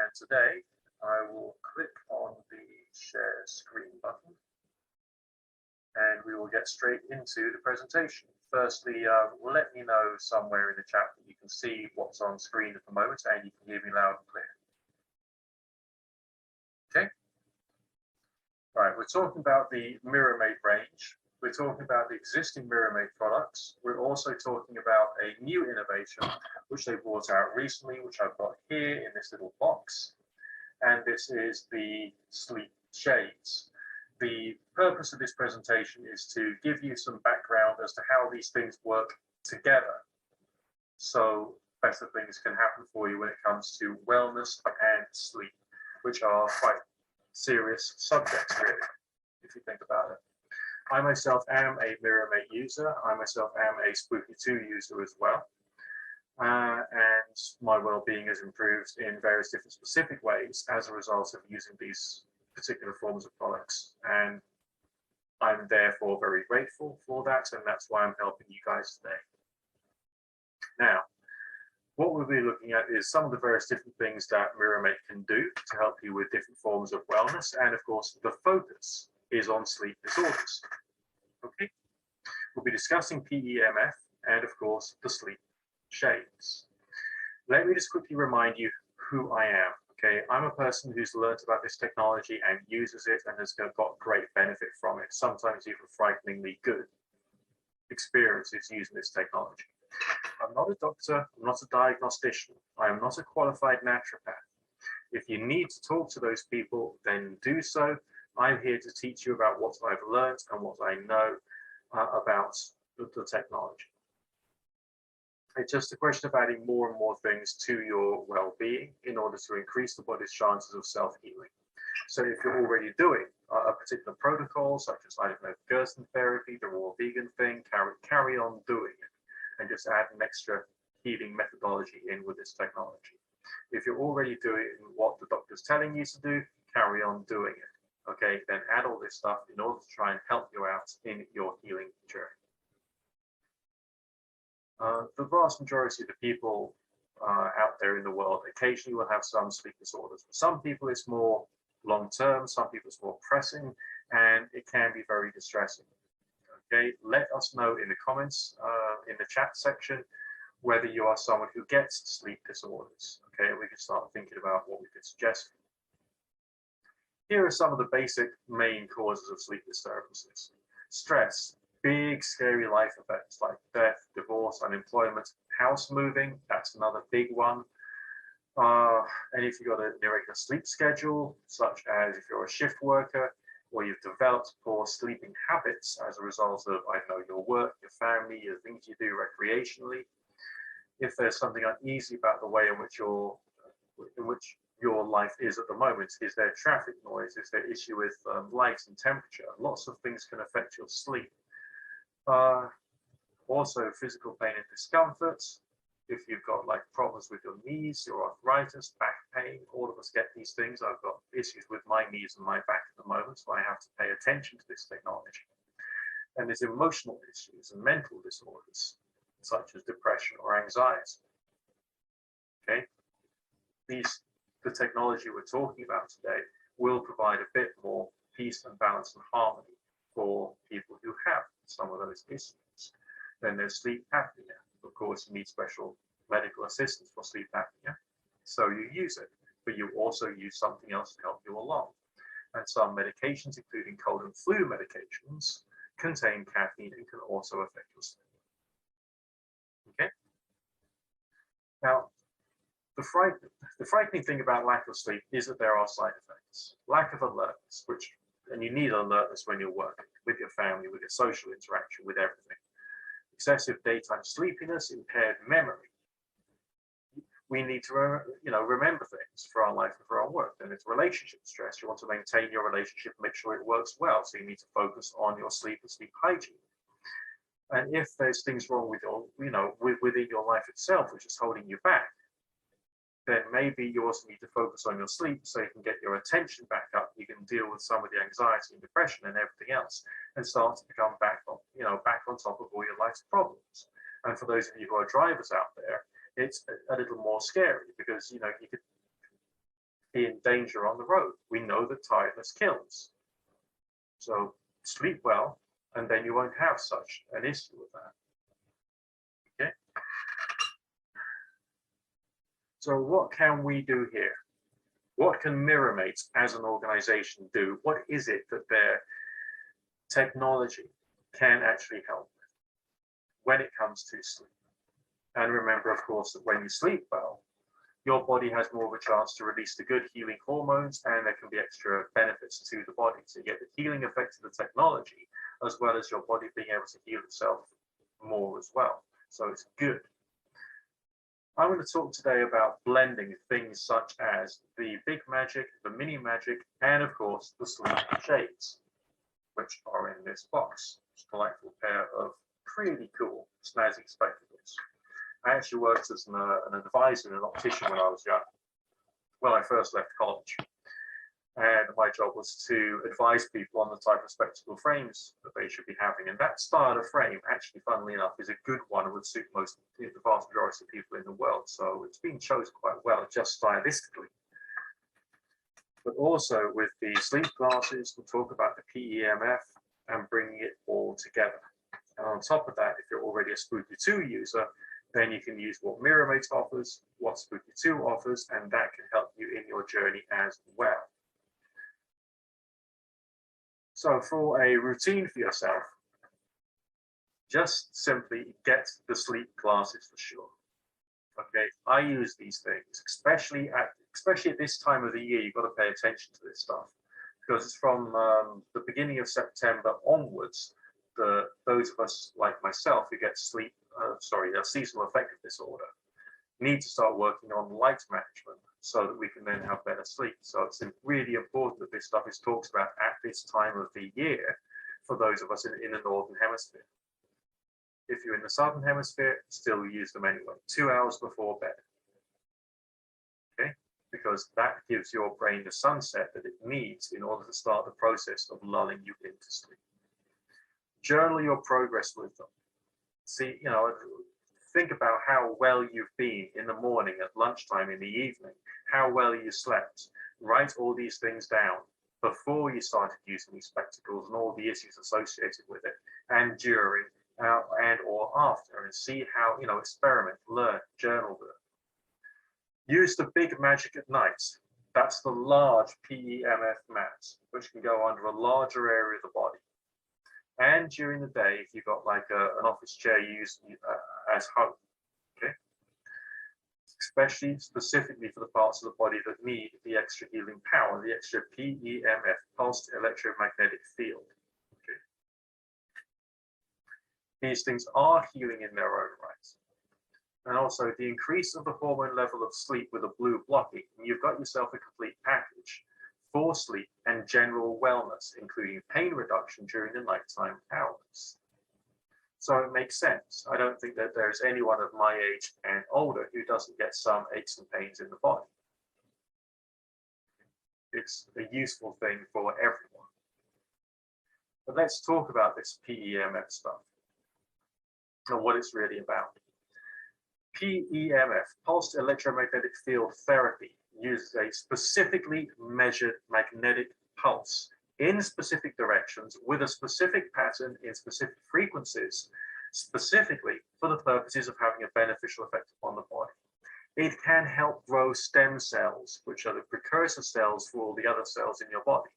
And today I will click on the share screen button and we will get straight into the presentation. Firstly, let me know somewhere in the chat that you can see what's on screen at the moment and you can hear me loud and clear. Okay. Right, we're talking about the MiraMate range. We're talking about the existing MiraMate products. We're also talking about a new innovation which they brought out recently, which I've got here in this little box. And this is the Sleep Shades. The purpose of this presentation is to give you some background as to how these things work together, so better things can happen for you when it comes to wellness and sleep, which are quite serious subjects, really, if you think about it. I myself am a MiraMate user. I myself am a Spooky 2 user as well. And my well-being has improved in various different specific ways as a result of using these particular forms of products. And I'm therefore very grateful for that, and that's why I'm helping you guys today. Now, what we'll be looking at is some of the various different things that MiraMate can do to help you with different forms of wellness. And of course, the focus is on sleep disorders. Okay, we'll be discussing PEMF and of course the sleep shades. Let me just quickly remind you who I am. Okay, I'm a person who's learned about this technology and uses it and has got great benefit from it, sometimes even frighteningly good experiences using this technology. I'm not a doctor, I'm not a diagnostician, I am not a qualified naturopath. If you need to talk to those people, then do so. I'm here to teach you about what I've learned and what I know about the technology. It's just a question of adding more and more things to your well-being in order to increase the body's chances of self-healing. So if you're already doing a particular protocol, such as, I don't know, Gerson therapy, the raw vegan thing, carry on doing it and just add an extra healing methodology in with this technology. If you're already doing what the doctor's telling you to do, carry on doing it. Okay, then add all this stuff in order to try and help you out in your healing journey. The vast majority of the people out there in the world occasionally will have some sleep disorders. For some people it's more long-term, some people it's more pressing, and it can be very distressing. Okay, let us know in the comments, in the chat section, whether you are someone who gets sleep disorders. Okay, we can start thinking about what we could suggest. Here are some of the basic main causes of sleep disturbances. Stress, big scary life effects like death, divorce, unemployment, house moving, that's another big one. And if you've got an irregular sleep schedule, such as if you're a shift worker, or you've developed poor sleeping habits as a result of, I don't know, your work, your family, your things you do recreationally. If there's something uneasy about the way in which your life is at the moment, is there traffic noise, is there issue with light and temperature, lots of things can affect your sleep. Also physical pain and discomfort. If you've got like problems with your knees, your arthritis, back pain, all of us get these things. I've got issues with my knees and my back at the moment, so I have to pay attention to this technology. And there's emotional issues and mental disorders, such as depression or anxiety. Okay, the technology we're talking about today will provide a bit more peace and balance and harmony for people who have some of those issues. Then there's sleep apnea. Of course, you need special medical assistance for sleep apnea, so you use it, but you also use something else to help you along. And some medications, including cold and flu medications, contain caffeine and can also affect your sleep. Okay. Now, the frightening thing about lack of sleep is that there are side effects. Lack of alertness, and you need alertness when you're working, with your family, with your social interaction, with everything. Excessive daytime sleepiness, impaired memory. We need to remember things for our life and for our work. And it's relationship stress. You want to maintain your relationship, make sure it works well. So you need to focus on your sleep and sleep hygiene. And if there's things wrong with your, within your life itself, which is holding you back, then maybe you also need to focus on your sleep so you can get your attention back up. You can deal with some of the anxiety and depression and everything else, and start to become back on top of all your life's problems. And for those of you who are drivers out there, it's a little more scary because you could be in danger on the road. We know that tiredness kills. So sleep well, and then you won't have such an issue with that. Okay. So what can we do here? What can MiraMate as an organization do? What is it that their technology can actually help with when it comes to sleep? And remember, of course, that when you sleep well, your body has more of a chance to release the good healing hormones, and there can be extra benefits to the body. So you get the healing effect of the technology, as well as your body being able to heal itself more as well. So it's good. I'm going to talk today about blending things such as the Big Magic, the Mini Magic, and of course the Sleep Shades, which are in this box. It's a delightful pair of pretty cool snazzy spectacles. I actually worked as an advisor and an optician when I was young, when I first left college. And my job was to advise people on the type of spectacle frames that they should be having. And that style of frame, actually, funnily enough, is a good one and would suit the vast majority of people in the world. So it's been chosen quite well, just stylistically. But also with the sleep glasses, we'll talk about the PEMF and bringing it all together. And on top of that, if you're already a Spooky 2 user, then you can use what MiraMate offers, what Spooky 2 offers, and that can help you in your journey as well. So for a routine for yourself, just simply get the sleep glasses for sure. Okay, I use these things, especially at this time of the year. You've got to pay attention to this stuff because it's from the beginning of September onwards. Those of us like myself who get a seasonal affective disorder need to start working on light management so that we can then have better sleep. So it's really important that this stuff is talked about at this time of the year for those of us in the Northern Hemisphere. If you're in the Southern Hemisphere, still use them anyway, 2 hours before bed. Okay, because that gives your brain the sunset that it needs in order to start the process of lulling you into sleep. Journal your progress with them. See, think about how well you've been in the morning, at lunchtime, in the evening, how well you slept. Write all these things down before you started using these spectacles and all the issues associated with it, and during and or after, and see how, experiment, learn, journal with it. Use the Big Magic at night. That's the large PEMF mat, which can go under a larger area of the body. And during the day, if you've got like an office chair you use as home, okay? Specifically for the parts of the body that need the extra healing power, the extra PEMF, pulsed electromagnetic field. Okay? These things are healing in their own right. And also the increase of the hormone level of sleep with a blue blocking, you've got yourself a complete package for sleep and general wellness, including pain reduction during the nighttime hours. So it makes sense. I don't think that there's anyone of my age and older who doesn't get some aches and pains in the body. It's a useful thing for everyone. But let's talk about this PEMF stuff and what it's really about. PEMF, pulsed electromagnetic field therapy, uses a specifically measured magnetic pulse in specific directions with a specific pattern in specific frequencies, specifically for the purposes of having a beneficial effect on the body. It can help grow stem cells, which are the precursor cells for all the other cells in your body.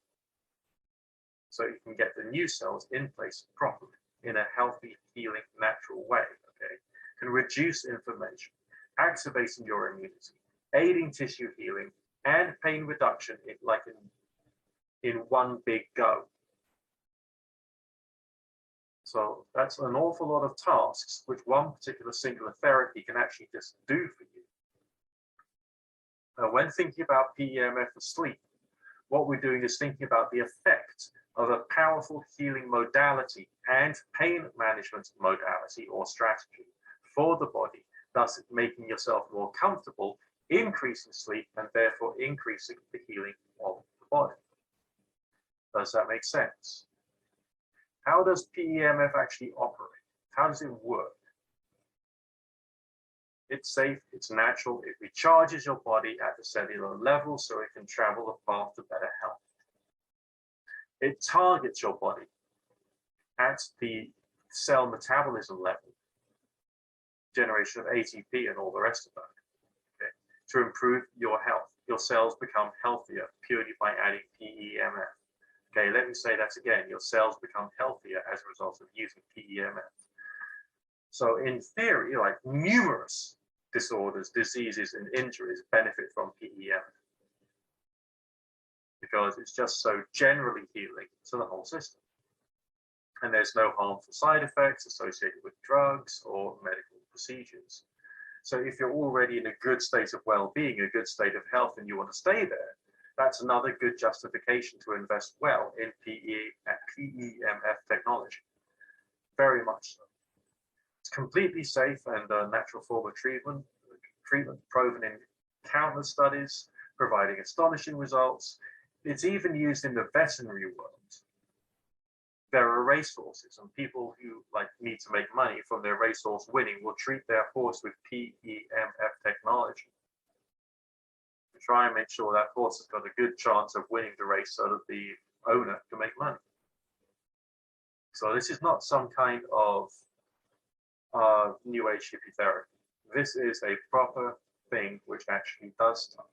So you can get the new cells in place properly in a healthy, healing, natural way. Okay, can reduce inflammation, activating your immunity, aiding tissue healing and pain reduction in one big go. So that's an awful lot of tasks which one particular singular therapy can actually just do for you. Now, when thinking about PEMF for sleep, what we're doing is thinking about the effect of a powerful healing modality and pain management modality or strategy for the body, thus making yourself more comfortable, increasing sleep, and therefore increasing the healing of the body. Does that make sense? How does PEMF actually operate? How does it work? It's safe, it's natural, it recharges your body at the cellular level so it can travel the path to better health. It targets your body at the cell metabolism level, generation of ATP and all the rest of that, okay, to improve your health. Your cells become healthier purely by adding PEMF. Okay, let me say that again. Your cells become healthier as a result of using PEMF. So in theory, like numerous disorders, diseases, and injuries benefit from PEMF because it's just so generally healing to the whole system. And there's no harmful side effects associated with drugs or medical procedures. So if you're already in a good state of well-being, a good state of health, and you want to stay there, that's another good justification to invest well in PEMF technology. Very much so. It's completely safe and a natural form of treatment proven in countless studies, providing astonishing results. It's even used in the veterinary world. There are racehorses, and people who need to make money from their racehorse winning will treat their horse with PEMF technology to try and make sure that horse has got a good chance of winning the race so that the owner can make money. So this is not some kind of new age hippie therapy. This is a proper thing which actually does stuff.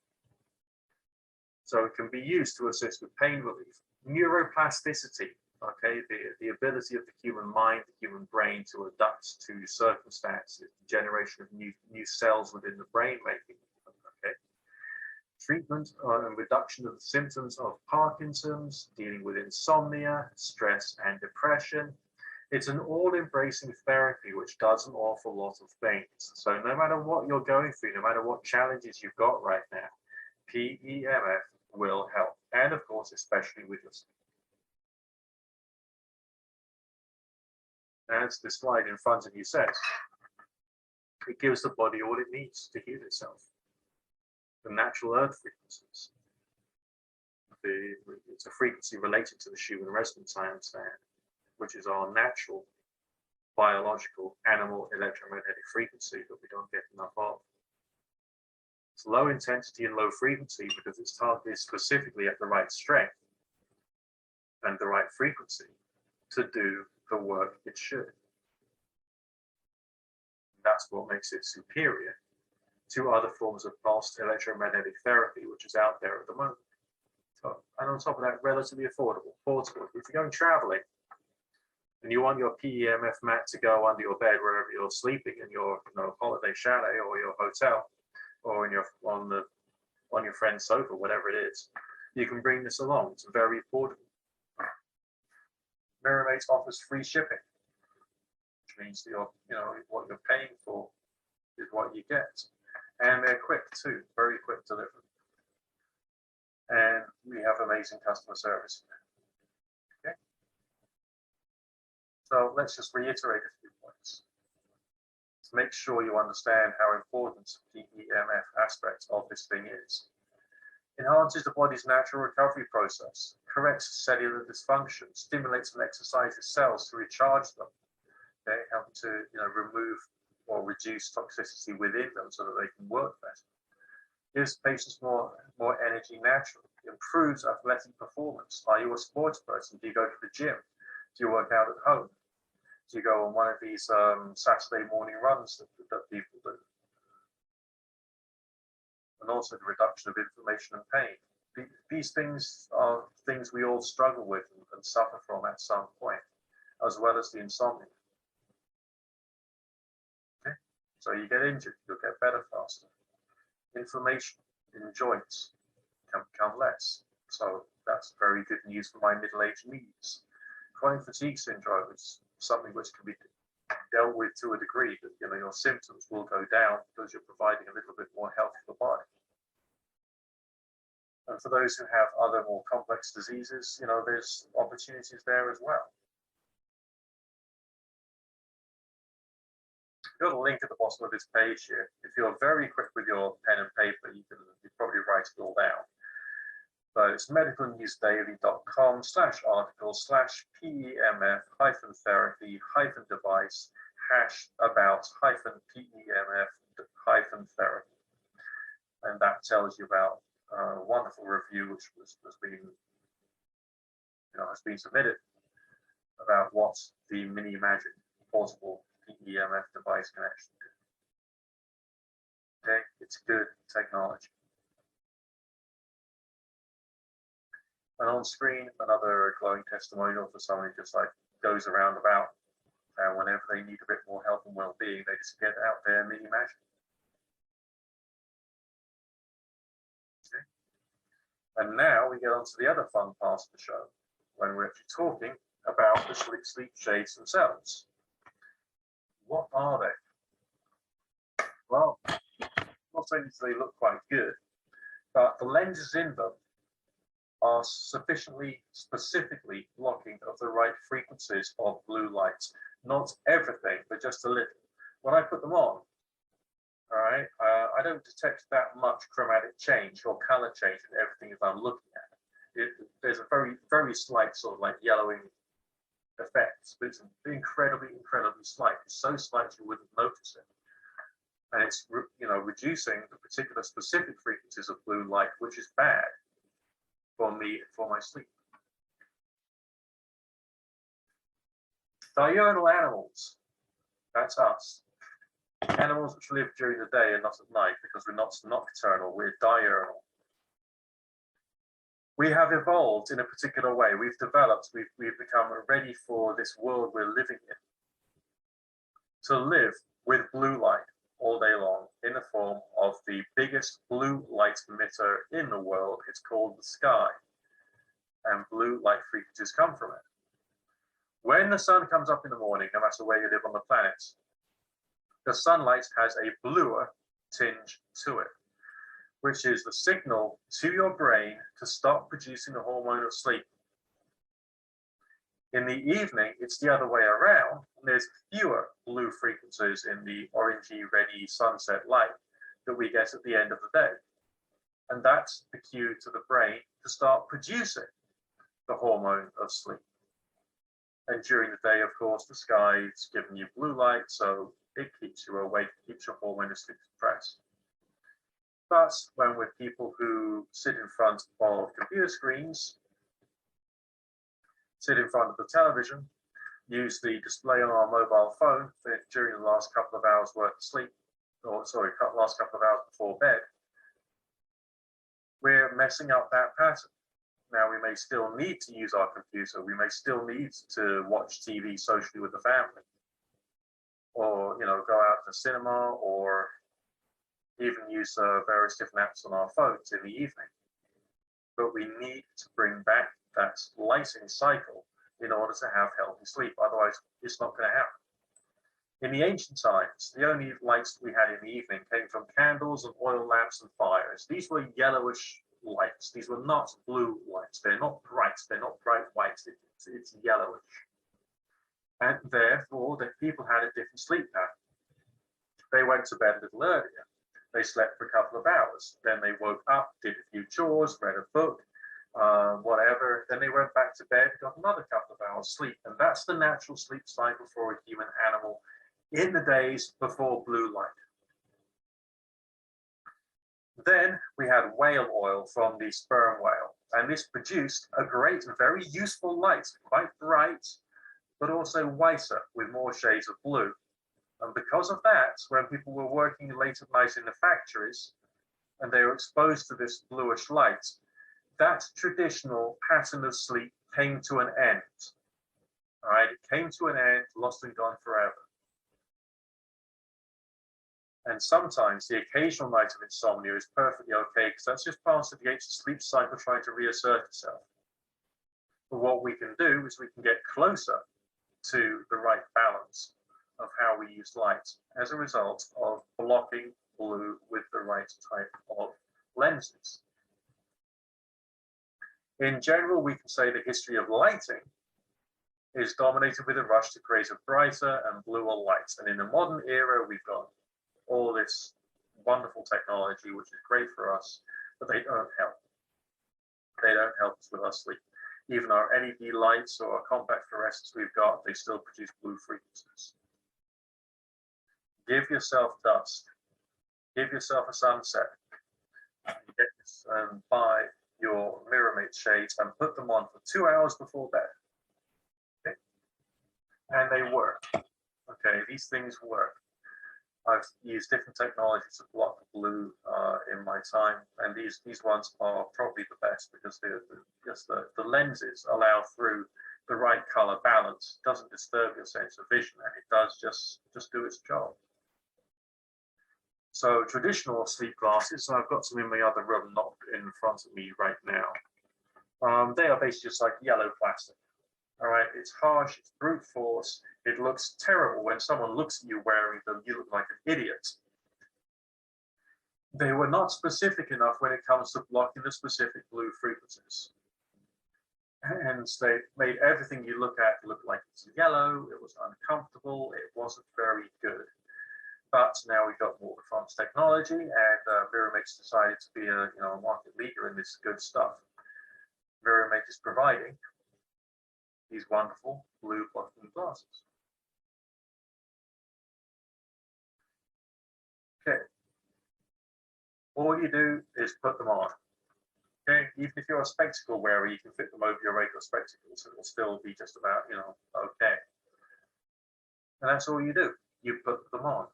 So it can be used to assist with pain relief, neuroplasticity. Okay, the ability of the human mind, the human brain to adapt to circumstances, the generation of new cells within the brain making. Okay, treatment and reduction of the symptoms of Parkinson's, dealing with insomnia, stress, and depression. It's an all-embracing therapy which does an awful lot of things. So no matter what you're going through, no matter what challenges you've got right now, PEMF will help, and of course, especially with your sleep. As the slide in front of you says, it gives the body all it needs to heal itself. The natural earth frequencies. It's a frequency related to the Schumann resonance, I understand, which is our natural, biological, animal electromagnetic frequency that we don't get enough of. It's low intensity and low frequency because it's targeted specifically at the right strength and the right frequency to do the work it should. That's what makes it superior to other forms of pulsed electromagnetic therapy, which is out there at the moment. So, and on top of that, relatively affordable, portable. If you're going traveling and you want your PEMF mat to go under your bed wherever you're sleeping in your holiday chalet or your hotel, or in on your friend's sofa, whatever it is, you can bring this along. It's very portable. MiraMate offers free shipping, which means that what you're paying for is what you get. And they're quick too, very quick delivery. And we have amazing customer service. Okay. So let's just reiterate a few points to make sure you understand how important the PEMF aspect of this thing is. Enhances the body's natural recovery process, corrects cellular dysfunction, stimulates and exercises cells to recharge them, okay, helping to remove or reduce toxicity within them so that they can work better. Gives patients more energy naturally, improves athletic performance. Are you a sports person? Do you go to the gym? Do you work out at home? Do you go on one of these Saturday morning runs that people do? And also the reduction of inflammation and pain. These things are things we all struggle with and suffer from at some point, as well as the insomnia. Okay? So you get injured, you'll get better faster. Inflammation in joints can become less. So that's very good news for my middle-aged knees. Chronic fatigue syndrome is something which can be dealt with to a degree, but your symptoms will go down because you're providing a little bit more health for the body. And for those who have other more complex diseases, there's opportunities there as well. I've got a link at the bottom of this page here. If you're very quick with your pen and paper, you probably write it all down. So it's medicalnewsdaily.com/article/PEMF-therapy-device #about-PEMF disorders.Therapy. And that tells you about a wonderful review which has been submitted about what the Mini Magic portable PEMF device can actually do. Okay, it's good technology. And on screen, another glowing testimonial for someone who just like goes around about, and whenever they need a bit more health and well-being, they just get out their Mini Magic. Okay. And now we get on to the other fun part of the show, when we're actually talking about the sleep shades themselves. What are they? Well, not only do they look quite good, but the lenses in them are sufficiently specifically blocking of the right frequencies of blue light. Not everything, but just a little. When I put them on, all right, I don't detect that much chromatic change or color change in everything that I'm looking at. There's a very, very slight sort of like yellowing effect, but it's incredibly, incredibly slight. It's so slight you wouldn't notice it. And it's, reducing the particular specific frequencies of blue light, which is bad for me, for my sleep. Diurnal animals, that's us. Animals which live during the day and not at night, because we're not nocturnal, we're diurnal. We have evolved in a particular way. We've developed, we've become ready for this world we're living in, to live with blue light all day long in the form of the biggest blue light emitter in the world. It's called the sky, and blue light frequencies come from it. When the sun comes up in the morning, no matter where you live on the planet, the sunlight has a bluer tinge to it, which is the signal to your brain to stop producing the hormone of sleep. In the evening, it's the other way around. There's fewer blue frequencies in the orangey, reddy sunset light that we get at the end of the day. And that's the cue to the brain to start producing the hormone of sleep. And during the day, of course, the sky is giving you blue light, so it keeps you awake, keeps your hormone of sleep suppressed. But when we're people who sit in front of computer screens, sit in front of the television, use the display on our mobile phone during the last couple of hours worth of sleep, last couple of hours before bed, we're messing up that pattern. Now, we may still need to use our computer, we may still need to watch TV socially with the family, or go out to the cinema, or even use various different apps on our phones in the evening. But we need to bring back that lighting cycle in order to have healthy sleep. Otherwise, it's not going to happen. In the ancient times, the only lights we had in the evening came from candles and oil lamps and fires. These were yellowish lights. These were not blue lights. They're not bright. They're not bright white. It's yellowish. And therefore, the people had a different sleep pattern. They went to bed a little earlier. They slept for a couple of hours. Then they woke up, did a few chores, read a book, whatever. Then they went back to bed, got another couple of hours sleep. And that's the natural sleep cycle for a human animal in the days before blue light. Then we had whale oil from the sperm whale. And this produced a great, very useful light, quite bright, but also whiter with more shades of blue. And because of that, when people were working late at night in the factories and they were exposed to this bluish light, that traditional pattern of sleep came to an end. All right, it came to an end, lost and gone forever. And sometimes the occasional night of insomnia is perfectly okay, because that's just part of the ancient sleep cycle trying to reassert itself. But what we can do is we can get closer to the right balance of how we use light as a result of blocking blue with the right type of lenses. In general, we can say the history of lighting is dominated with a rush to create a brighter and bluer light. And in the modern era, we've got all this wonderful technology, which is great for us, but they don't help. They don't help us with our sleep. Even our LED lights or our compact fluorescents we've got, they still produce blue frequencies. Give yourself dusk. give yourself a sunset. Get this, buy your MiraMate shades and put them on for 2 hours before bed. Okay? And they work. Okay, these things work. I've used different technologies to block the blue in my time, and these ones are probably the best because the lenses allow through the right color balance, doesn't disturb your sense of vision, and it does just do its job. So traditional sleep glasses, so I've got some in my other room, not in front of me right now. They are basically just like yellow plastic. All right, it's harsh, it's brute force. It looks terrible when someone looks at you wearing them. You look like an idiot. They were not specific enough when it comes to blocking the specific blue frequencies. And they made everything you look at look like it's yellow. It was uncomfortable. It wasn't very good. But now we've got more advanced technology, and MiraMate's decided to be a market leader in this good stuff. MiraMate is providing these wonderful blue blocking glasses. Okay. All you do is put them on. Okay. Even if you're a spectacle wearer, you can fit them over your regular spectacles. It will still be just about, okay. And that's all you do. You put them on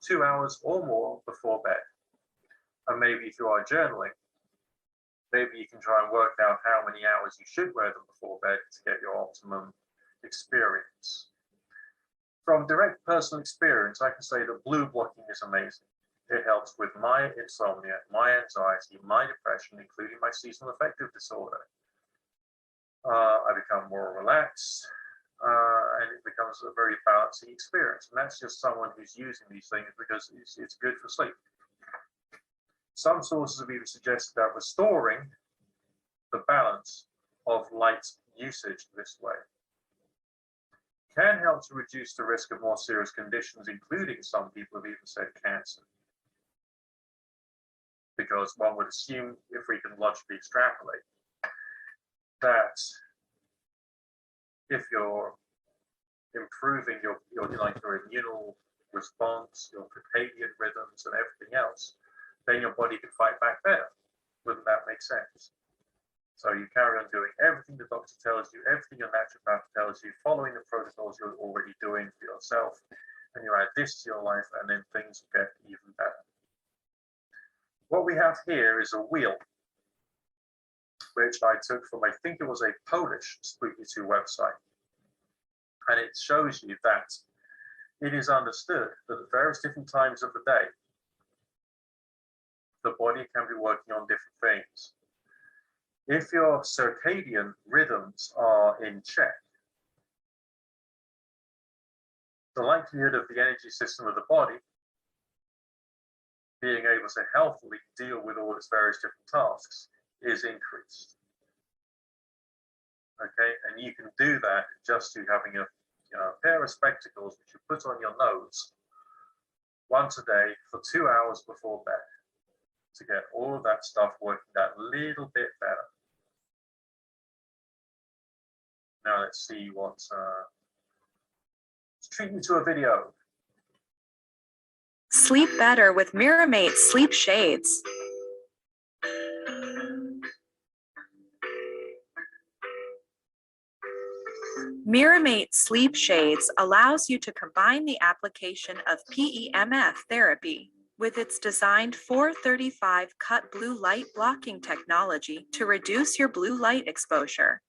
2 hours or more before bed. And maybe if you are journaling, maybe you can try and work out how many hours you should wear them before bed to get your optimum experience. From direct personal experience, I can say that blue blocking is amazing. It helps with my insomnia, my anxiety, my depression, including my seasonal affective disorder. I become more relaxed, and it becomes a very balancing experience. And that's just someone who's using these things because it's good for sleep. Some sources have even suggested that restoring the balance of light usage this way can help to reduce the risk of more serious conditions, including some people have even said cancer. Because one would assume, if we can logically extrapolate, that if you're improving your immune response, your circadian rhythms, and everything else, then your body can fight back better. Wouldn't that make sense? So you carry on doing everything the doctor tells you, everything your naturopath tells you, following the protocols you're already doing for yourself, and you add this to your life, and then things get even better. What we have here is a wheel, which I took from, I think it was a Polish Spooky 2 website. And it shows you that it is understood that at various different times of the day, the body can be working on different things. If your circadian rhythms are in check, the likelihood of the energy system of the body being able to healthily deal with all its various different tasks is increased. Okay, and you can do that just through having a pair of spectacles which you put on your nose once a day for 2 hours before bed to get all of that stuff working that little bit better. Now let's see what, let's treat you to a video. Sleep better with MiraMate Sleep Shades. MiraMate Sleep Shades allows you to combine the application of PEMF therapy with its designed 435 cut blue light blocking technology to reduce your blue light exposure.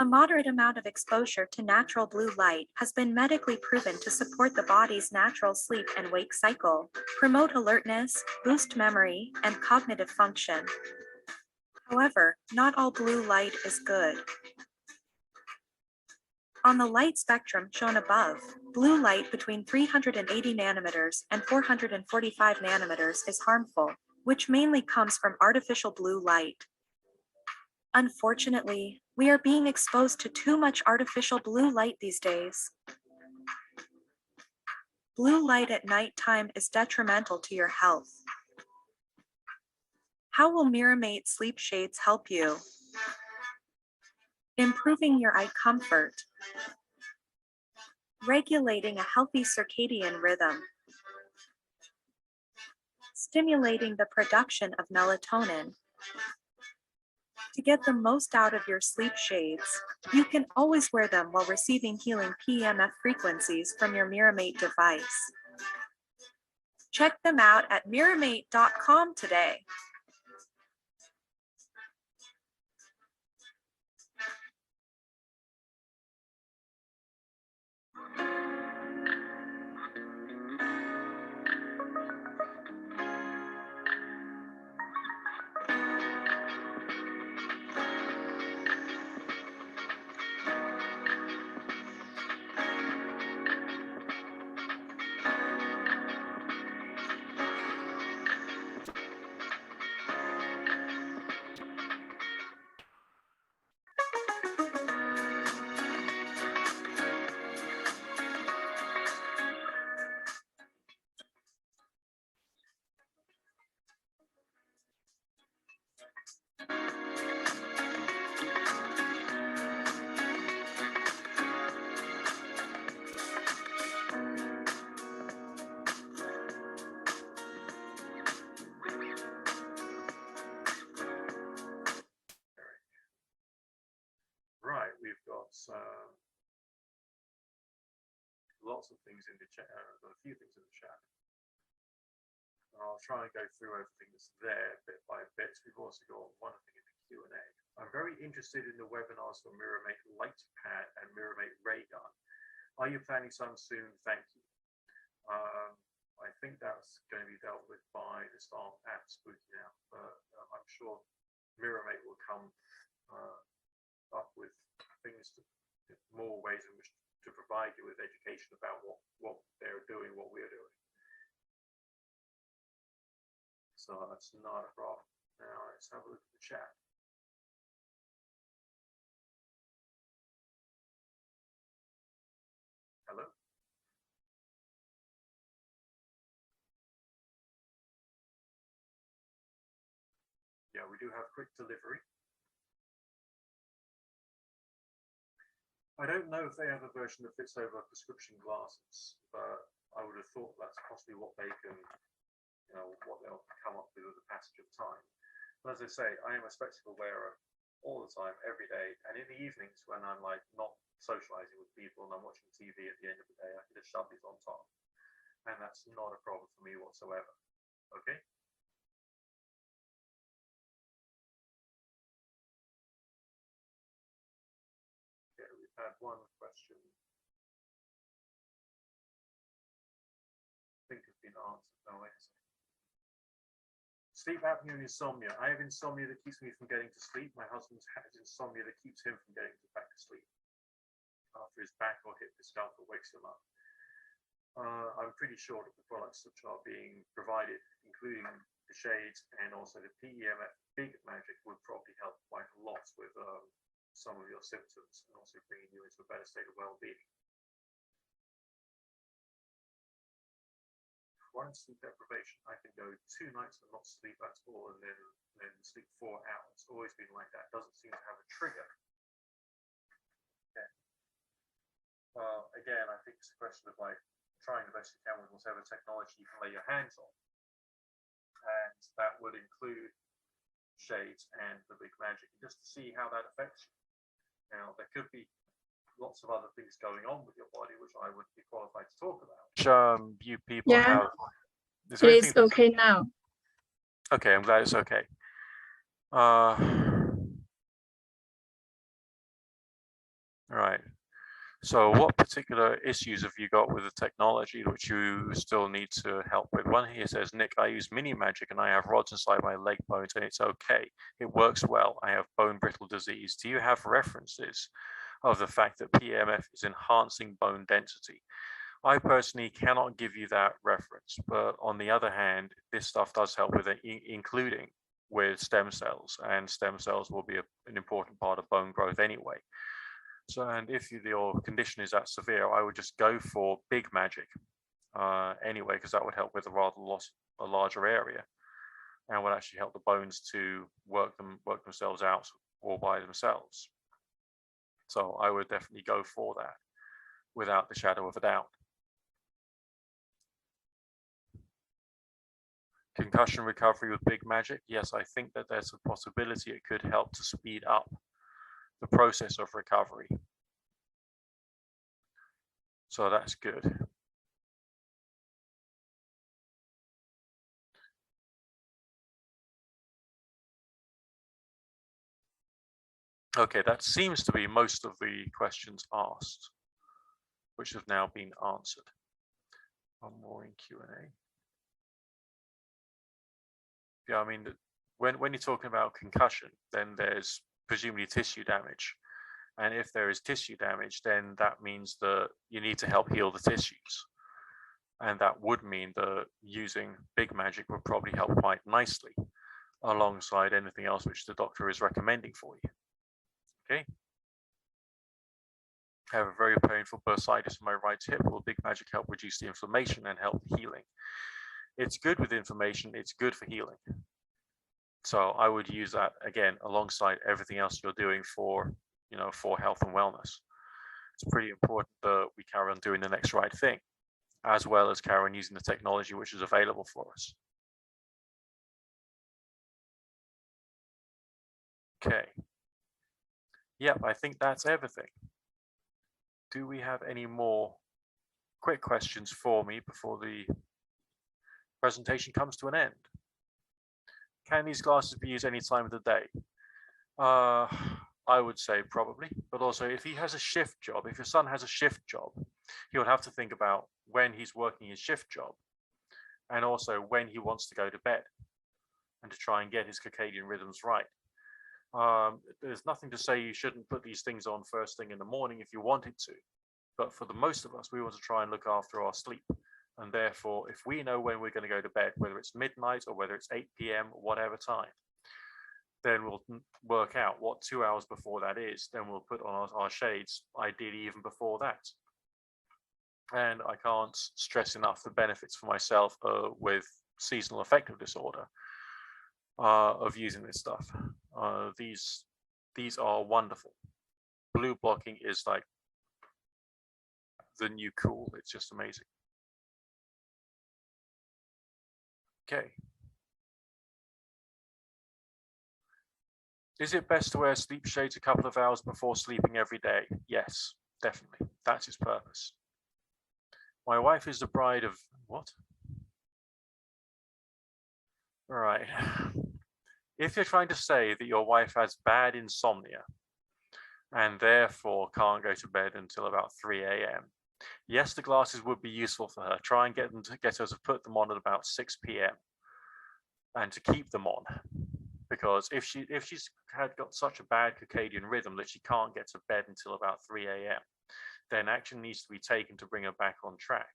A moderate amount of exposure to natural blue light has been medically proven to support the body's natural sleep and wake cycle, promote alertness, boost memory, and cognitive function. However, not all blue light is good. On the light spectrum shown above, blue light between 380 nanometers and 445 nanometers is harmful, which mainly comes from artificial blue light. Unfortunately, we are being exposed to too much artificial blue light these days. Blue light at nighttime is detrimental to your health. How will MiraMate Sleep Shades help you? Improving your eye comfort, regulating a healthy circadian rhythm, stimulating the production of melatonin. To get the most out of your sleep shades, you can always wear them while receiving healing PEMF frequencies from your MiraMate device. Check them out at MiraMate.com today. Right, we've got lots of things in the chat, a few things in the chat. I'll try and go through everything that's there bit by bit. We've also got one thing in the Q&A. I'm very interested in the webinars for MiraMate Light Pad and MiraMate Ray Gun. Are you planning some soon? Thank you. I think that's going to be dealt with by the staff at Spooky now, but I'm sure MiraMate will come up with things, more ways in which to provide you with education about what they're doing, what we're doing. So that's not a problem. Now let's have a look at the chat. Hello? Yeah, we do have quick delivery. I don't know if they have a version that fits over prescription glasses, but I would have thought that's possibly what they can, what they'll come up with the passage of time. But as I say, I am a spectacle wearer all the time, every day, and in the evenings when I'm like not socializing with people and I'm watching TV at the end of the day, I can just shove these on top, and that's not a problem for me whatsoever. Okay. Okay, we've had one question. I think it's been answered. No, wait a second. Sleep apnea and insomnia. I have insomnia that keeps me from getting to sleep. My husband has insomnia that keeps him from getting back to sleep after his back or hip discomfort wakes him up. I'm pretty sure that the products which are being provided, including the shades and also the PEMF Big Magic, would probably help quite a lot with some of your symptoms and also bringing you into a better state of well-being. Chronic sleep deprivation. I can go 2 nights and not sleep at all, and then sleep 4 hours. Always been like that. Doesn't seem to have a trigger. Okay. Again, I think it's a question of like trying the best you can with whatever technology you can lay your hands on, and that would include shades and the Big Magic, just to see how that affects you. Now, there could be lots of other things going on with your body, which I wouldn't be qualified to talk about. You people have. It is okay now. Okay, I'm glad it's okay. All right. So what particular issues have you got with the technology which you still need to help with? One here says, Nick, I use Mini Magic and I have rods inside my leg bones and it's okay. It works well. I have bone brittle disease. Do you have references of the fact that PEMF is enhancing bone density? I personally cannot give you that reference, but on the other hand, this stuff does help with it, including with stem cells, and stem cells will be an important part of bone growth anyway. So, and if your condition is that severe, I would just go for Big Magic anyway, because that would help with a larger area, and would actually help the bones to work themselves out all by themselves. So I would definitely go for that without the shadow of a doubt. Concussion recovery with Big Magic. Yes, I think that there's a possibility it could help to speed up the process of recovery. So that's good. Okay, that seems to be most of the questions asked, which have now been answered. One more in Q&A. Yeah, I mean, when you're talking about concussion, then there's presumably tissue damage. And if there is tissue damage, then that means that you need to help heal the tissues. And that would mean that using Big Magic would probably help quite nicely alongside anything else which the doctor is recommending for you. Okay. I have a very painful bursitis in my right hip. Will Big Magic help reduce the inflammation and help healing? It's good with inflammation. It's good for healing. So I would use that again alongside everything else you're doing for, for health and wellness. It's pretty important that we carry on doing the next right thing, as well as carry on using the technology which is available for us. Okay. Yep, I think that's everything. Do we have any more quick questions for me before the presentation comes to an end? Can these glasses be used any time of the day? I would say probably, but also if he has a shift job, if your son has a shift job, he would have to think about when he's working his shift job and also when he wants to go to bed and to try and get his circadian rhythms right. There's nothing to say you shouldn't put these things on first thing in the morning if you wanted to, but for the most of us, we want to try and look after our sleep. And therefore, if we know when we're going to go to bed, whether it's midnight or whether it's 8 p.m., whatever time, then we'll work out what 2 hours before that is. Then we'll put on our shades, ideally even before that. And I can't stress enough the benefits for myself with seasonal affective disorder of using this stuff. These are wonderful. Blue blocking is like the new cool. It's just amazing. Okay. Is it best to wear sleep shades a couple of hours before sleeping every day? Yes, definitely. That's its purpose. My wife is the bride of what? All right. If you're trying to say that your wife has bad insomnia and therefore can't go to bed until about 3 a.m., yes, the glasses would be useful for her. Try and get her to put them on at about 6 p.m. and to keep them on. Because if she's got such a bad circadian rhythm that she can't get to bed until about 3 a.m., then action needs to be taken to bring her back on track.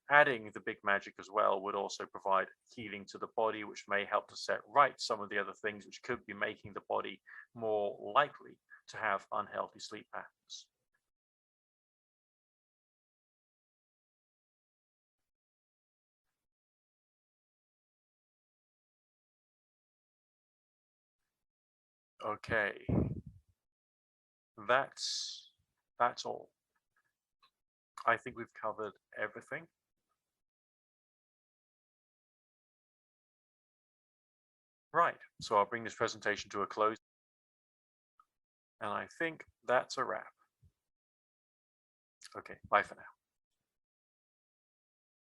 Adding the Big Magic as well would also provide healing to the body, which may help to set right some of the other things which could be making the body more likely to have unhealthy sleep patterns. Okay, that's all. I think we've covered everything. Right, so I'll bring this presentation to a close. And I think that's a wrap. Okay, bye for now.